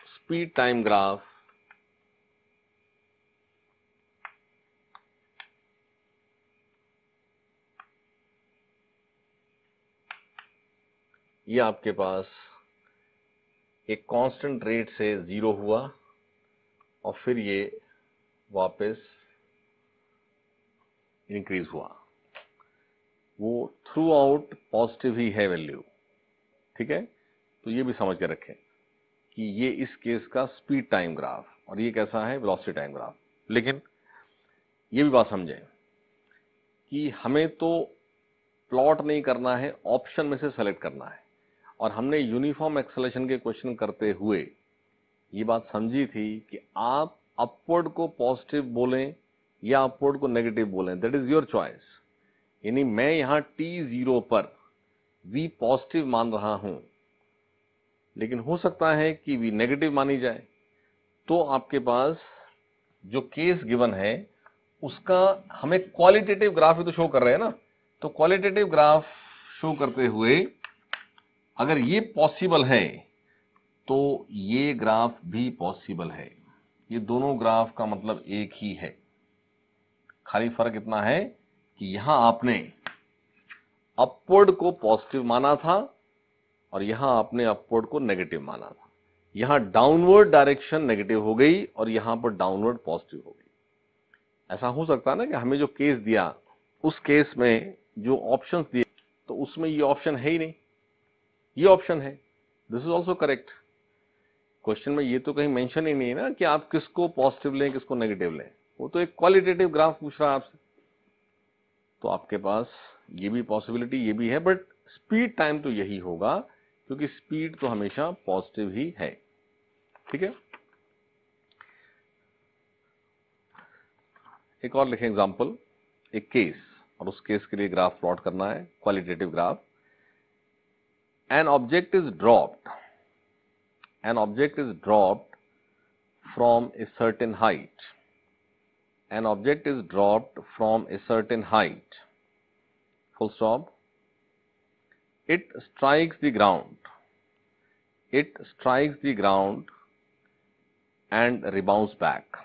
स्पीड टाइम ग्राफ ये आपके पास एक कांस्टेंट रेट से 0 हुआ और फिर ये वापस इंक्रीज हुआ, वो थ्रू आउट पॉजिटिव ही है वैल्यू। ठीक है, तो ये भी समझ के रखें कि ये इस केस का स्पीड टाइम ग्राफ और ये कैसा है, वेलोसिटी टाइम ग्राफ। लेकिन ये भी बात समझें कि हमें तो प्लॉट नहीं करना है, ऑप्शन में से सेलेक्ट करना है। और हमने यूनिफॉर्म एक्सेलरेशन के क्वेश्चन करते हुए ये बात समझी थी कि आप अपवर्ड को पॉजिटिव बोलें या अपवर्ड को नेगेटिव बोलें, दैट इज योर चॉइस। यानी मैं यहां t0 पर v पॉजिटिव मान रहा हूं, लेकिन हो सकता है कि v नेगेटिव मानी जाए, तो आपके पास जो केस गिवन है उसका हमें क्वालिटेटिव ग्राफ ही तो शो कर रहे हैं ना, तो क्वालिटेटिव ग्राफ शो करते हुए अगर ये पॉसिबल है तो ये ग्राफ भी पॉसिबल है। ये दोनों ग्राफ का मतलब एक ही है, खाली फर्क इतना है कि यहां आपने अपवर्ड को पॉजिटिव माना था और यहां आपने अपवर्ड को नेगेटिव माना था। यहां डाउनवर्ड डायरेक्शन नेगेटिव हो गई और यहां पर डाउनवर्ड पॉजिटिव हो गई। ऐसा हो सकता है ना कि हमें जो केस दिया उस केस में जो ऑप्शंस दिए तो उसमें ये ऑप्शन है ही नहीं, ये ऑप्शन है। This is also correct. Question में ये तो कहीं मेंशन ही नहीं है ना कि आप किसको पॉजिटिव लें किसको नेगेटिव लें, वो तो एक क्वालिटेटिव ग्राफ पूछ रहा है आपसे। तो आपके पास ये भी पॉसिबिलिटी ये भी है, बट स्पीड टाइम तो यही होगा क्योंकि स्पीड तो हमेशा पॉजिटिव ही है। ठीक है, एक और लिखें एग्जांपल, एक केस, और उस केस के लिए ग्राफ प्लॉट करना है, qualitative graph. An object is dropped, an object is dropped from a certain height. An object is dropped from a certain height. Full stop. It strikes the ground. It strikes the ground and rebounds back.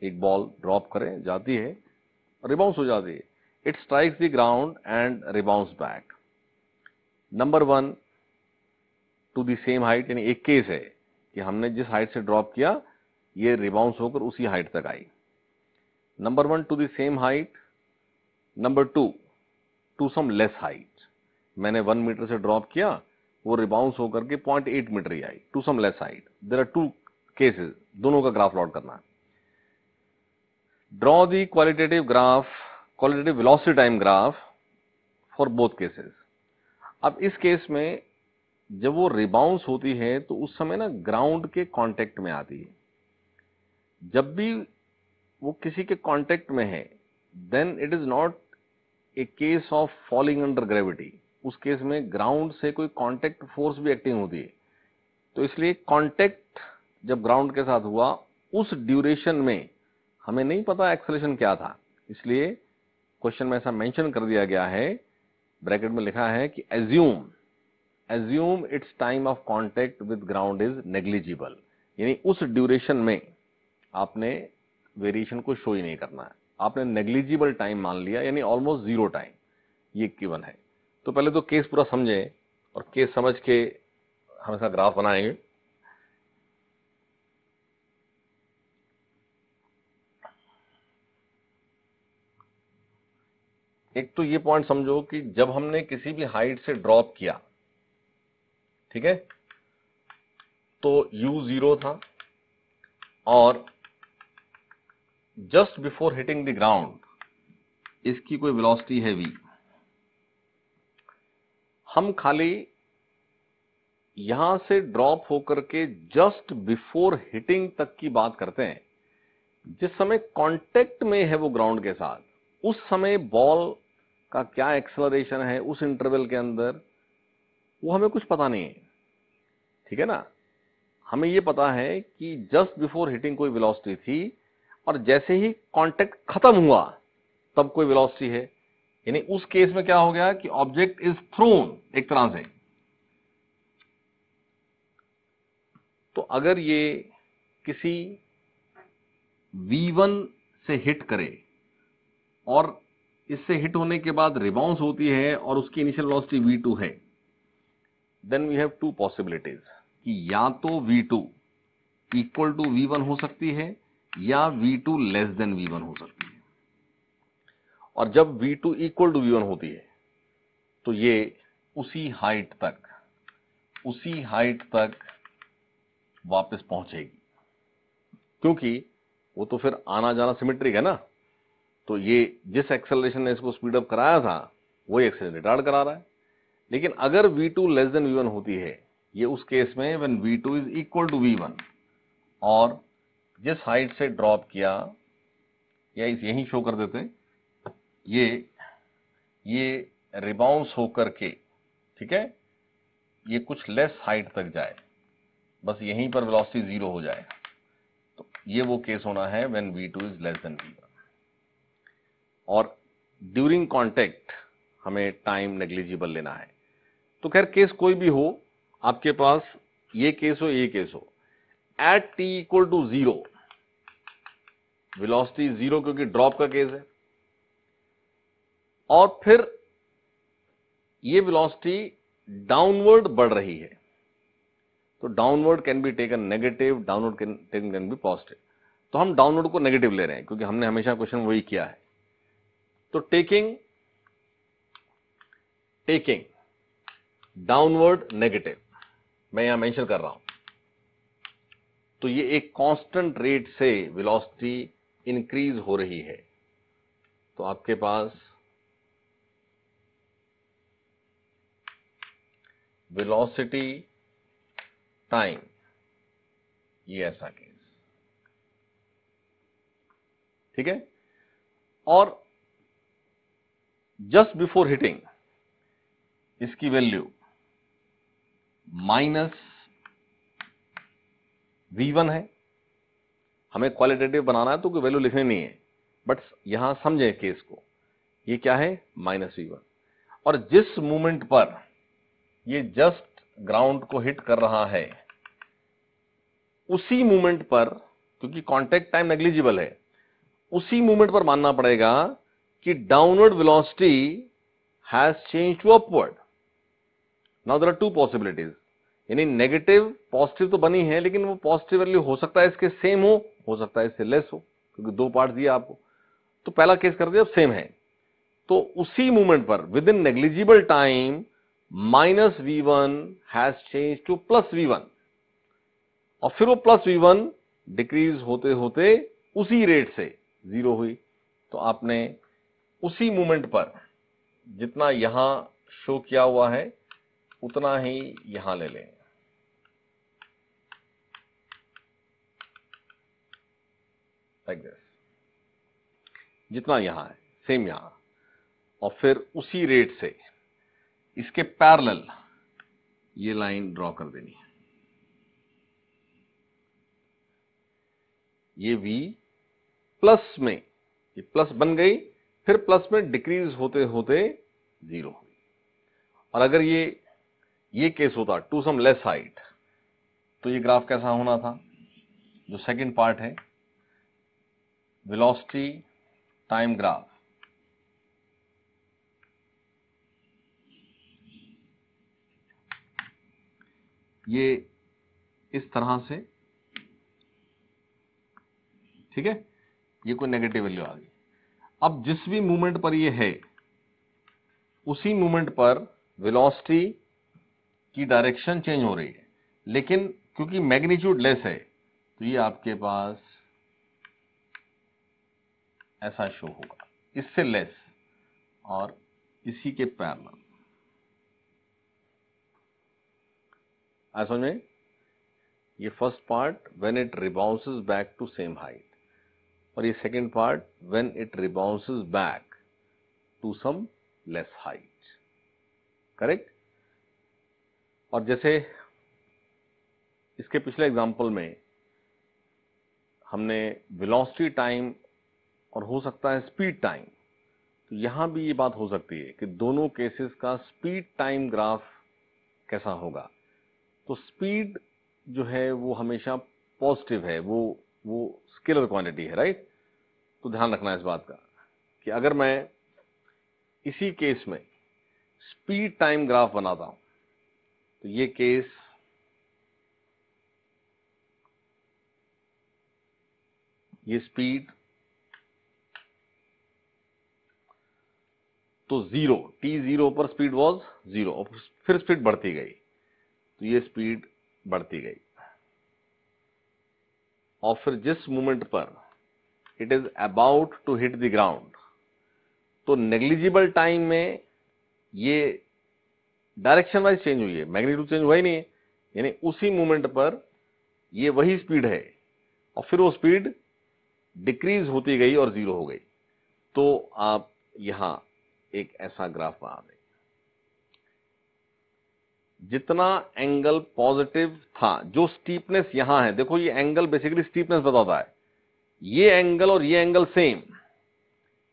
एक ball drop करें, जाती है, rebounce हो जाती है. It strikes the ground and rebounds back. Number 1 to the same height, यानी एक case है कि हमने जिस हाइट से ड्रॉप किया ये रिबाउंस होकर उसी हाइट तक आई। Number 1 to the same height, number 2 to some less height, मैंने 1 मीटर से ड्रॉप किया, वो रिबाउंस होकर के 0.8 मीटर ही आई, to some less height. There are 2 cases, दोनों का ग्राफ प्लॉट करना है। Draw the qualitative graph, qualitative velocity time graph for both cases. अब इस केस में जब वो रिबाउंस होती है तो उस समय ना ग्राउंड के कांटेक्ट में आती है। जब भी वो किसी के कांटेक्ट में है then it is not a case of falling under gravity, उस केस में ग्राउंड से कोई कांटेक्ट फोर्स भी एक्टिंग होती है। तो इसलिए कांटेक्ट जब ग्राउंड के साथ हुआ उस ड्यूरेशन में हमें नहीं पता एक्सेलरेशन क्या था, इसलिए क्वेश्चन में ऐसा मेंशन कर दिया गया है, ब्रैकेट में लिखा है कि assume its time of contact with ground is negligible, यानी उस ड्यूरेशन में आपने वेरिएशन को शो ही नहीं करना है, आपने नेग्लिजिबल टाइम मान लिया, यानी ऑलमोस्ट 0 टाइम, ये गिवन है। तो पहले तो केस पूरा समझे और केस समझ के हम इसका ग्राफ बनाएंगे। एक तो ये पॉइंट समझो कि जब हमने किसी भी हाइट से ड्रॉप किया, ठीक है, तो u 0 था और just before hitting the ground इसकी कोई वेलोसिटी है v। हम खाली यहां से ड्रॉप होकर के जस्ट बिफोर हिटिंग तक की बात करते हैं। जिस समय कांटेक्ट में है वो ग्राउंड के साथ, उस समय बॉल का क्या एक्सेलरेशन है उस इंटरवल के अंदर, वो हमें कुछ पता नहीं है। ठीक है ना, हमें ये पता है कि जस्ट बिफोर हिटिंग कोई वेलोसिटी थी और जैसे ही कांटेक्ट खत्म हुआ तब कोई वेलोसिटी है, यानी उस केस में क्या हो गया कि ऑब्जेक्ट इज थ्रोन एक तरह से। तो अगर ये किसी v1 से हिट करे और इससे हिट होने के बाद रिबाउंस होती है और उसकी इनिशियल वेलोसिटी v2 है, देन वी हैव 2 पॉसिबिलिटीज कि या तो v2 इक्वल टू v1 हो सकती है या v2 लेस देन v1 हो सकती है। और जब v2 इक्वल टू v1 होती है तो ये उसी हाइट तक वापस पहुंचेगी, क्योंकि वो तो फिर आना जाना सिमेट्रिक है ना। तो ये जिस एक्सेलरेशन ने इसको स्पीड अप कराया था वही एक्सेलरेशन रिटार्ड करा रहा है। लेकिन अगर v2 लेस देन v1 होती है, ये उस केस में when v2 is equal to v1, और जिस हाइट से ड्रॉप किया, या इस यहीं शो कर देते, ये रिबाउंस होकर के, ठीक है, ये कुछ लेस हाइट तक जाए, बस यहीं पर वेलोसिटी 0 हो जाए, तो ये वो केस होना है when v2 is less than v1। और ड्यूरिंग कांटेक्ट हमें टाइम नेग्लिजिबल लेना है। तो खैर केस कोई भी हो, आपके पास ये केस हो, ये केस हो, at t equal to 0 velocity 0 क्योंकि ड्रॉप का केस है, और फिर ये वेलोसिटी डाउनवर्ड बढ़ रही है, तो downward can be taken negative, downward can be positive. तो हम डाउनवर्ड को नेगेटिव ले रहे हैं क्योंकि हमने हमेशा क्वेश्चन वही किया है। तो टेकिंग डाउनवर्ड नेगेटिव मैं यहां मेंशन कर रहा हूं, तो ये एक कांस्टेंट रेट से वेलोसिटी इंक्रीज हो रही है। तो आपके पास वेलोसिटी टाइम, ये ऐसा केस, ठीक है। और जस्ट बिफोर हिटिंग इसकी वैल्यू -v1 है। हमें क्वालिटेटिव बनाना है तो कोई वैल्यू लिखनी नहीं है, बट यहां समझे केस को, ये क्या है -v1। और जिस मूवमेंट पर ये जस्ट ग्राउंड को हिट कर रहा है, उसी मूवमेंट पर, क्योंकि कांटेक्ट टाइम नेग्लिजिबल है, उसी मूवमेंट पर मानना पड़ेगा कि downward velocity has change to upward. Now there are two possibilities, यानी नेगेटिव पॉजिटिव तो बनी है, लेकिन वो पॉजिटिव वैल्यू हो सकता है इसके सेम हो सकता है इससे लेस हो, क्योंकि दो पार्ट दिया आपको। तो पहला केस कर दिया, अब सेम है, तो उसी मूवमेंट पर within negligible time -v1 has change to +v1, और फिर वो +v1 डिक्रीज होते होते उसी रेट से 0 हुई। तो आपने उसी मूवमेंट पर जितना यहां शो किया हुआ है उतना ही यहां ले लें, लाइक दिस, जितना यहां है सेम यहां, और फिर उसी रेट से इसके पैरेलल ये लाइन ड्रॉ कर देनी है। ये v प्लस में, ये प्लस बन गई, फिर प्लस में डिक्रीज होते होते 0 हुई। और अगर ये केस होता टू सम लेस हाइट, तो ये ग्राफ कैसा होना था, जो सेकंड पार्ट है वेलोसिटी टाइम ग्राफ, ये इस तरह से, ठीक है, ये कोई नेगेटिव वैल्यू आ गई। अब जिस भी मूवमेंट पर ये है, उसी मूवमेंट पर वेलोसिटी की डायरेक्शन चेंज हो रही है, लेकिन क्योंकि मैग्नीट्यूड लेस है, तो ये आपके पास ऐसा शो होगा, इससे लेस और इसी के पैरेलल। समझ में? ये first part when it rebounces back to same height, और ये second part when it rebounces back to some less height, correct. और जैसे इसके पिछले एग्जांपल में हमने वेलोसिटी टाइम और हो सकता है स्पीड टाइम, तो यहां भी ये बात हो सकती है कि दोनों केसेस का स्पीड टाइम ग्राफ कैसा होगा। तो स्पीड जो है वो हमेशा पॉजिटिव है, वो स्केलर क्वांटिटी है, राइट। तो ध्यान रखना है इस बात का कि अगर मैं इसी केस में स्पीड टाइम ग्राफ बनाता हूं, तो ये केस ये स्पीड तो 0, t0 पर स्पीड वाज 0, और फिर स्पीड बढ़ती गई, तो ये स्पीड बढ़ती गई, और फिर जिस मोमेंट पर it is about to hit the ground, तो नेग्लिजिबल टाइम में ये डायरेक्शन वाइज चेंज हुई है, मैग्नीट्यूड चेंज हुआ ही नहीं है, यानी उसी मोमेंट पर ये वही स्पीड है, और फिर वो स्पीड डिक्रीज होती गई और 0 हो गई। तो आप यहां एक ऐसा ग्राफ बना दें। जितना एंगल पॉजिटिव था, जो स्टीपनेस यहां है, देखो ये एंगल बेसिकली स्टीपनेस बताता है, ये एंगल और ये एंगल सेम,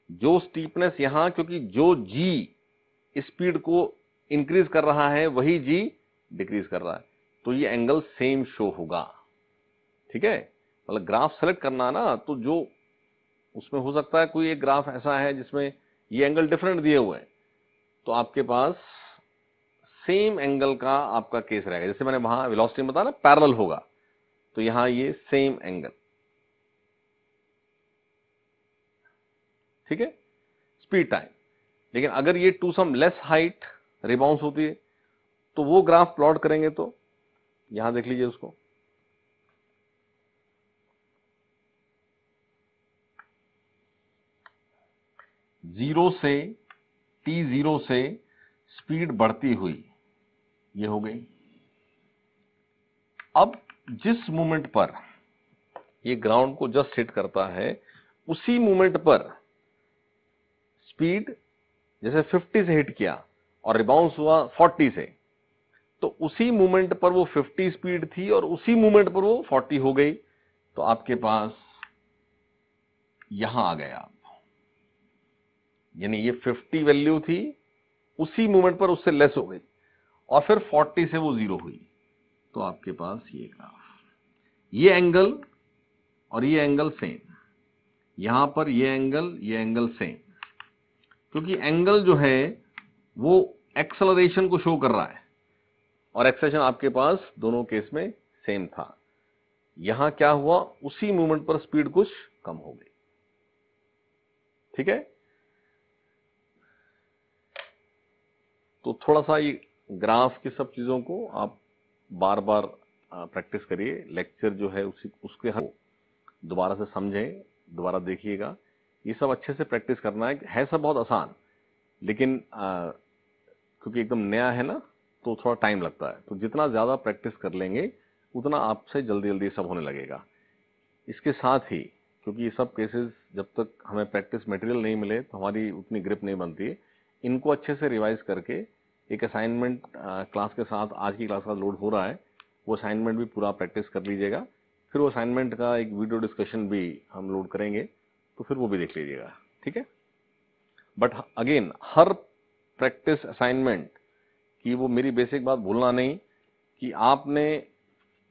जो स्टीपनेस यहां, क्योंकि जो जी स्पीड को इंक्रीज कर रहा है वही जी डिक्रीज कर रहा है, तो ये एंगल सेम शो होगा। ठीक है, मतलब ग्राफ सेलेक्ट करना ना, तो जो उसमें हो सकता है कोई एक ग्राफ ऐसा है जिसमें ये एंगल डिफरेंट दिए हुए हैं, तो आपके पास सेम एंगल का आपका केस रहेगा। जैसे मैंने वहां वेलोसिटी में बताया ना पैरेलल होगा, तो यहां ये सेम एंगल। ठीक है, स्पीड टाइम। लेकिन अगर ये to some less height rebounds होती है तो वो ग्राफ प्लॉट करेंगे, तो यहां देख लीजिए उसको, जीरो से t0 से स्पीड बढ़ती हुई ये हो गई। अब जिस मोमेंट पर ये ग्राउंड को जस्ट हिट करता है, उसी मोमेंट पर स्पीड जैसे 50 से हिट किया और रिबाउंस हुआ 40 से, तो उसी मोमेंट पर वो 50 स्पीड थी और उसी मोमेंट पर वो 40 हो गई, तो आपके पास यहां आ गया आप, यानी ये 50 वैल्यू थी, उसी मोमेंट पर उससे लेस हो गई और फिर 40 से वो 0 हुई, तो आपके पास ये ग्राफ, ये एंगल और ये एंगल सेम, यहां पर ये एंगल सेम, क्योंकि एंगल जो है वो एक्सेलरेशन को शो कर रहा है और एक्सेलरेशन आपके पास दोनों केस में सेम था। यहां क्या हुआ, उसी मोमेंट पर स्पीड कुछ कम हो गई। ठीक है, तो थोड़ा सा ये ग्राफ की सब चीजों को आप बार बार प्रैक्टिस करिए, लेक्चर जो है उसके हम दोबारा से समझें, दोबारा देखिएगा, ये सब अच्छे से प्रैक्टिस करना है सब बहुत आसान, लेकिन क्योंकि एकदम नया है ना तो थोड़ा टाइम लगता है, तो जितना ज्यादा प्रैक्टिस कर लेंगे उतना आपसे जल्दी जल्दी सब होने लगेगा। इसके साथ ही क्योंकि ये सब केसेस जब तक हमें प्रैक्टिस मटेरियल नहीं मिले तो हमारी उतनी ग्रिप नहीं बनती है, इनको अच्छे से रिवाइज करके एक असाइनमेंट क्लास के साथ, आज की क्लास का लोड हो रहा है, वो असाइनमेंट भी पूरा प्रैक्टिस कर लीजिएगा, फिर वो असाइनमेंट का एक वीडियो डिस्कशन भी हम लोड करेंगे, तो फिर वो भी देख लीजिएगा। ठीक है, but again her practice assignment की वो मेरी बेसिक बात भूलना नहीं कि आपने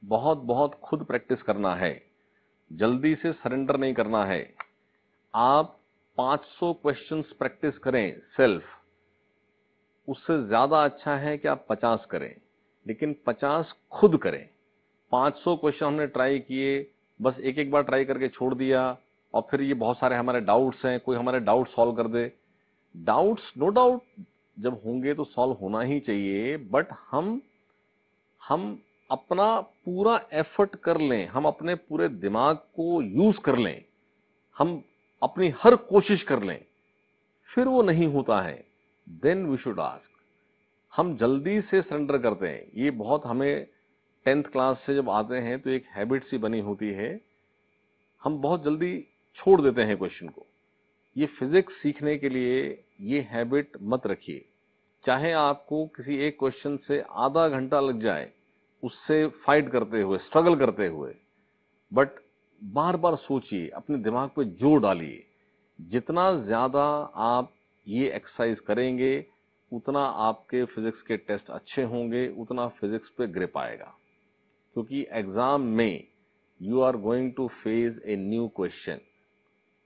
बहुत बहुत खुद प्रैक्टिस करना है, जल्दी से सरेंडर नहीं करना है। आप 500 क्वेश्चंस प्रैक्टिस करें सेल्फ, उससे ज्यादा अच्छा है कि आप 50 करें, लेकिन 50 खुद करें। 500 क्वेश्चन हमने ट्राई किए, बस एक एक बार ट्राई करके छोड़ दिया, और फिर ये बहुत सारे हमारे डाउट्स हैं, कोई हमारे डाउट सॉल्व कर दे। डाउट्स नो डाउट जब होंगे तो सॉल्व होना ही चाहिए, बट हम अपना पूरा एफर्ट कर लें, हम अपने पूरे दिमाग को यूज कर लें, हम अपनी हर कोशिश कर लें, फिर वो नहीं होता है, देन वी शुड आस्क। हम जल्दी से सरेंडर करते हैं, ये बहुत हमें 10th क्लास से जब आते हैं तो एक हैबिट सी बनी होती है, हम बहुत जल्दी छोड़ देते हैं क्वेश्चन को। ये फिजिक्स सीखने के लिए ये हैबिट मत रखिए, चाहे आपको किसी एक क्वेश्चन से आधा घंटा लग जाए उससे फाइट करते हुए, स्ट्रगल करते हुए, बट बार बार सोचिए, अपने दिमाग पे जोर डालिए। जितना ज्यादा आप ये एक्सरसाइज करेंगे उतना आपके फिजिक्स के टेस्ट अच्छे होंगे, उतना फिजिक्स पे ग्रिप आएगा, क्योंकि एग्जाम में you are going to face a new question,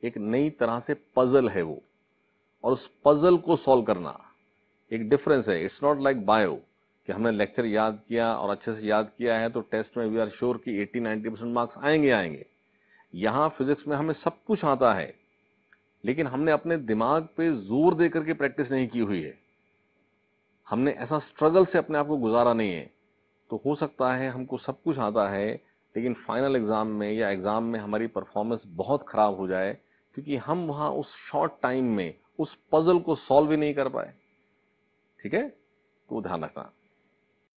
एक नई तरह से पजल है वो, और उस पजल को सॉल्व करना एक डिफरेंस है। इट्स नॉट लाइक बायो कि हमने लेक्चर याद किया और अच्छे से याद किया है तो टेस्ट में वी आर श्योर कि 80-90% मार्क्स आएंगे। यहां फिजिक्स में हमें सब कुछ आता है, लेकिन हमने अपने दिमाग पे जोर दे करके प्रैक्टिस नहीं की हुई है, हमने ऐसा स्ट्रगल से अपने आप को गुजारा नहीं है। तो हो सकता है हमको सब कुछ आता है, लेकिन फाइनल एग्जाम में या एग्जाम में हमारी परफॉर्मेंस बहुत खराब हो जाए, क्योंकि हम वहां उस शॉर्ट टाइम में उस पजल को सॉल्व ही नहीं कर पाए। ठीक है, तो ध्यान रखना।